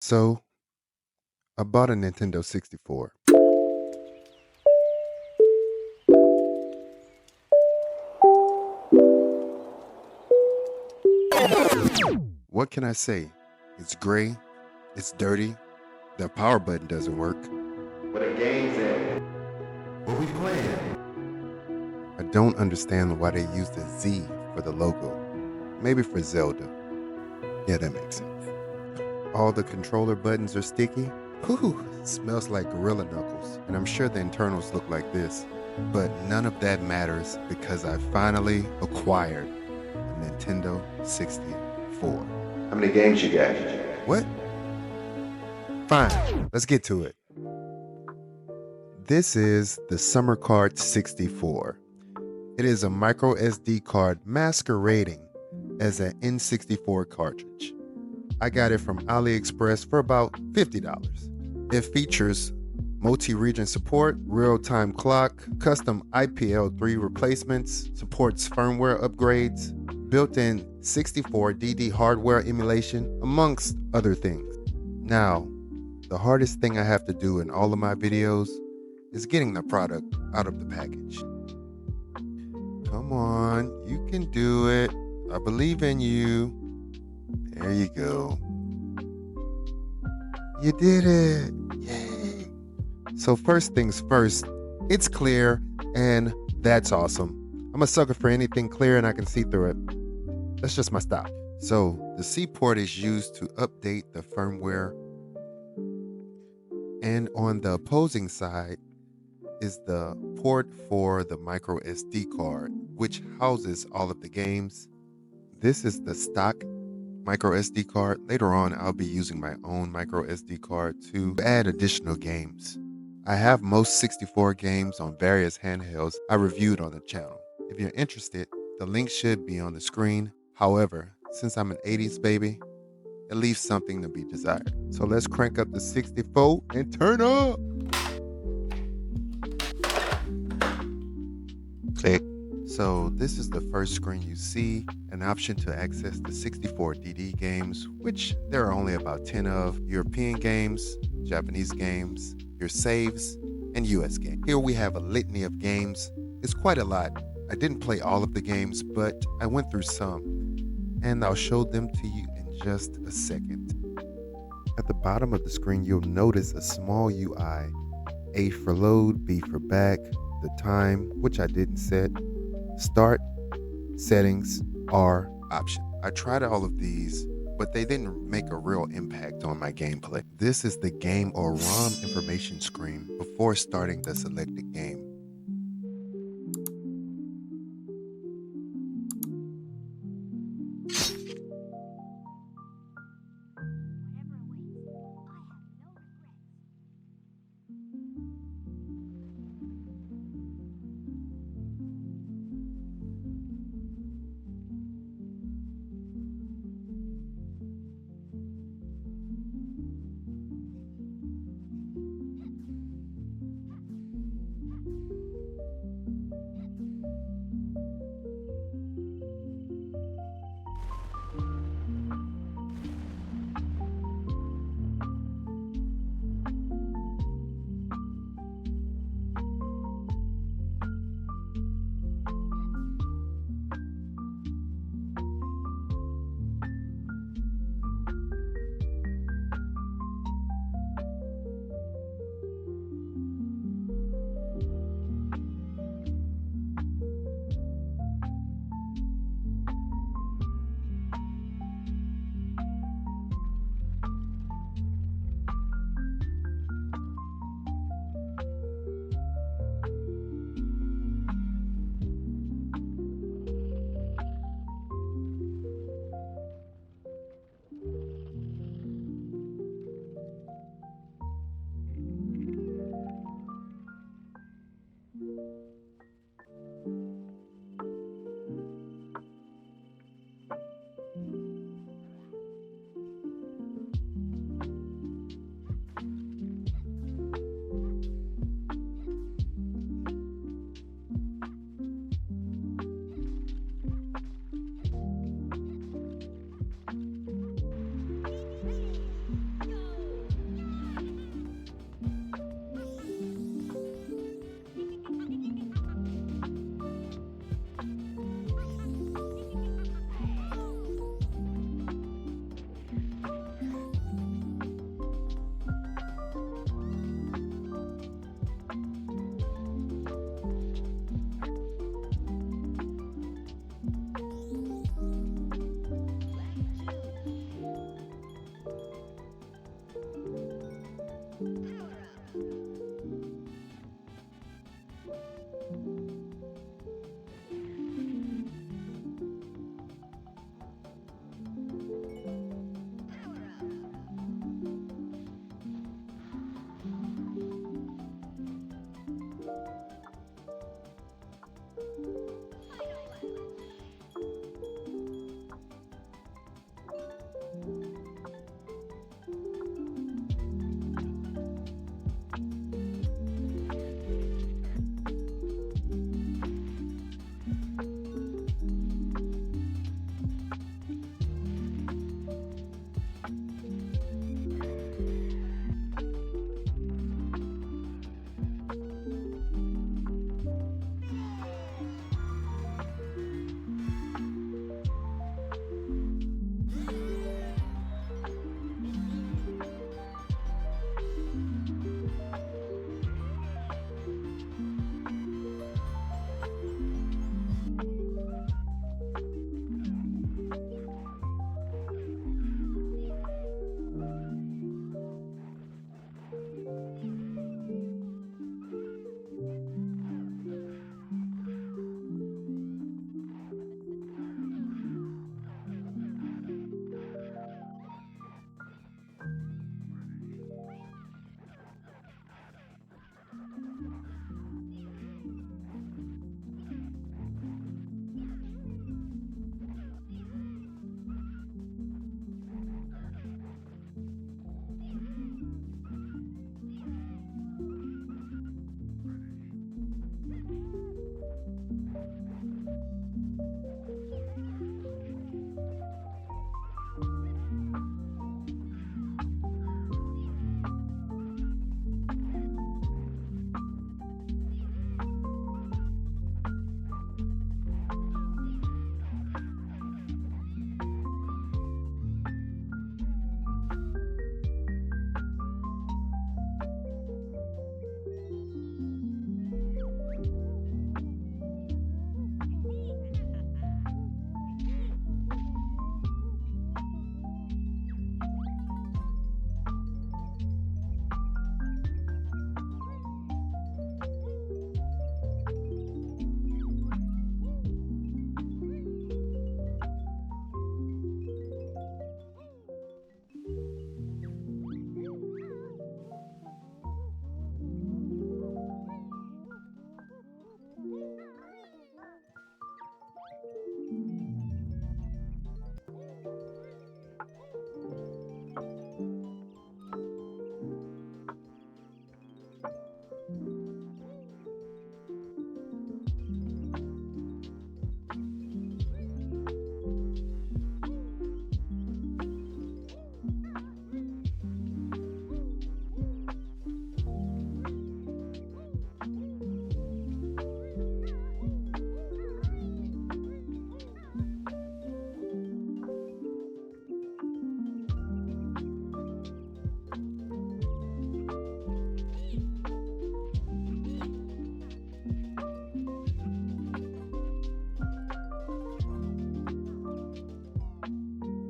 So I bought a Nintendo 64. What can I say? It's gray, it's dirty, the power button doesn't work. What a game's at. What we playing? I don't understand why they used a Z for the logo. Maybe for Zelda. Yeah, that makes sense. All the controller buttons are sticky. Whew, smells like Gorilla Knuckles. And I'm sure the internals look like this. But none of that matters because I finally acquired a Nintendo 64. How many games you got? What? Fine, let's get to it. This is the SummerCart 64. It is a micro SD card masquerading as an N64 cartridge. I got it from AliExpress for about $50. It features multi-region support, real-time clock, custom IPL3 replacements, supports firmware upgrades, built-in 64DD hardware emulation, amongst other things. Now, the hardest thing I have to do in all of my videos is getting the product out of the package. Come on, you can do it. I believe in you. There you go. You did it. Yay. So first things first, it's clear, and that's awesome. I'm a sucker for anything clear and I can see through it. That's just my style. So the C port is used to update the firmware. And on the opposing side is the port for the micro SD card, which houses all of the games. This is the stock micro SD card. Later on, I'll be using my own micro SD card to add additional games. I have most 64 games on various handhelds I reviewed on the channel. If you're interested, the link should be on the screen. However, since I'm an 80s baby, it leaves something to be desired. So let's crank up the 64 and turn up. Click. So this is the first screen you see, an option to access the 64DD games, which there are only about 10 of, European games, Japanese games, your saves, and US games. Here we have a litany of games. It's quite a lot. I didn't play all of the games, but I went through some, and I'll show them to you in just a second. At the bottom of the screen, you'll notice a small UI, A for load, B for back, the time, which I didn't set, start, settings, R, option. I tried all of these, but they didn't make a real impact on my gameplay. This is the game or ROM information screen before starting the selected game.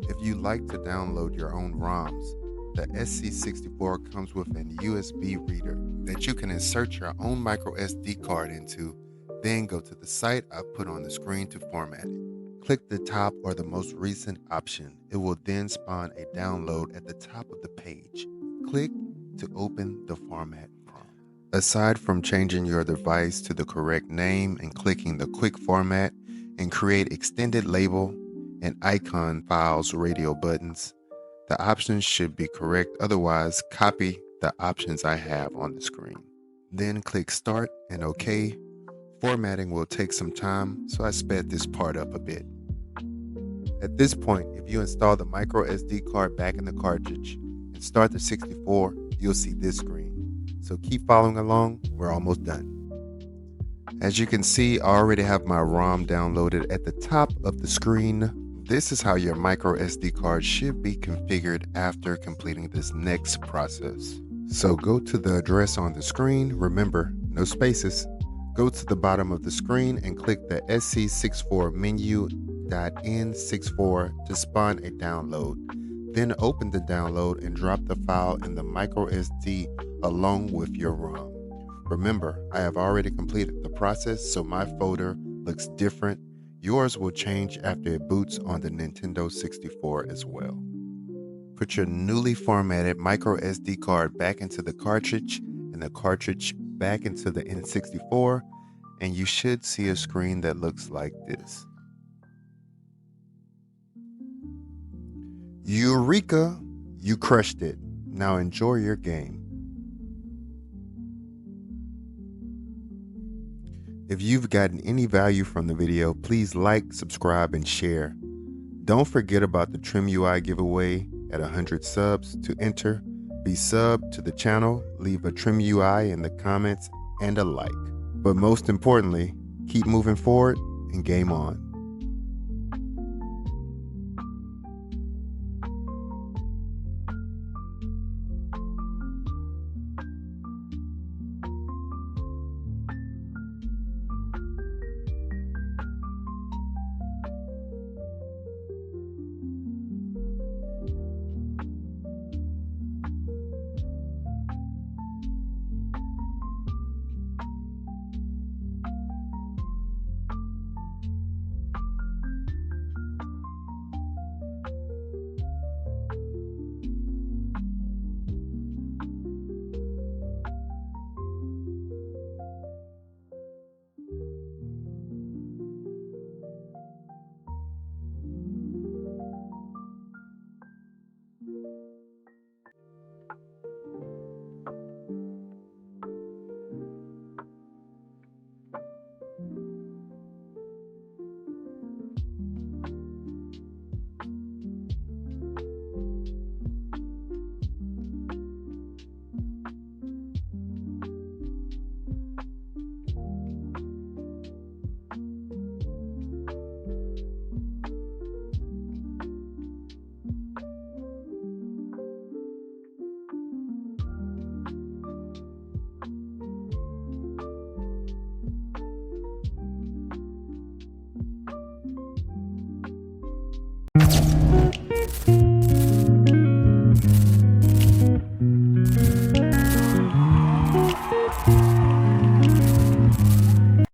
If you like to download your own ROMs, the SC64 comes with an USB reader that you can insert your own micro SD card into, then go to the site I've put on the screen to format it. Click the top or the most recent option. It will then spawn a download at the top of the page. Click to open the format prompt. Aside from changing your device to the correct name and clicking the quick format and create extended label and icon files radio buttons, the options should be correct. Otherwise, copy the options I have on the screen. Then click Start and OK. Formatting will take some time, so I sped this part up a bit. At this point, if you install the micro SD card back in the cartridge and start the 64, you'll see this screen. So keep following along, we're almost done. As you can see, I already have my ROM downloaded at the top of the screen. This is how your micro SD card should be configured after completing this next process. So go to the address on the screen. Remember, no spaces. Go to the bottom of the screen and click the SC64 menu.N64 to spawn a download. Then open the download and drop the file in the micro SD along with your ROM. Remember, I have already completed the process, so my folder looks different. Yours will change after it boots on the Nintendo 64 as well. Put your newly formatted micro SD card back into the cartridge and the cartridge back into the N64, and you should see a screen that looks like this. Eureka! You crushed it. Now enjoy your game. If you've gotten any value from the video, please like, subscribe, and share. Don't forget about the TRIMUI giveaway at 100 subs. To enter, be subbed to the channel, leave a TRIMUI in the comments, and a like. But most importantly, keep moving forward and game on.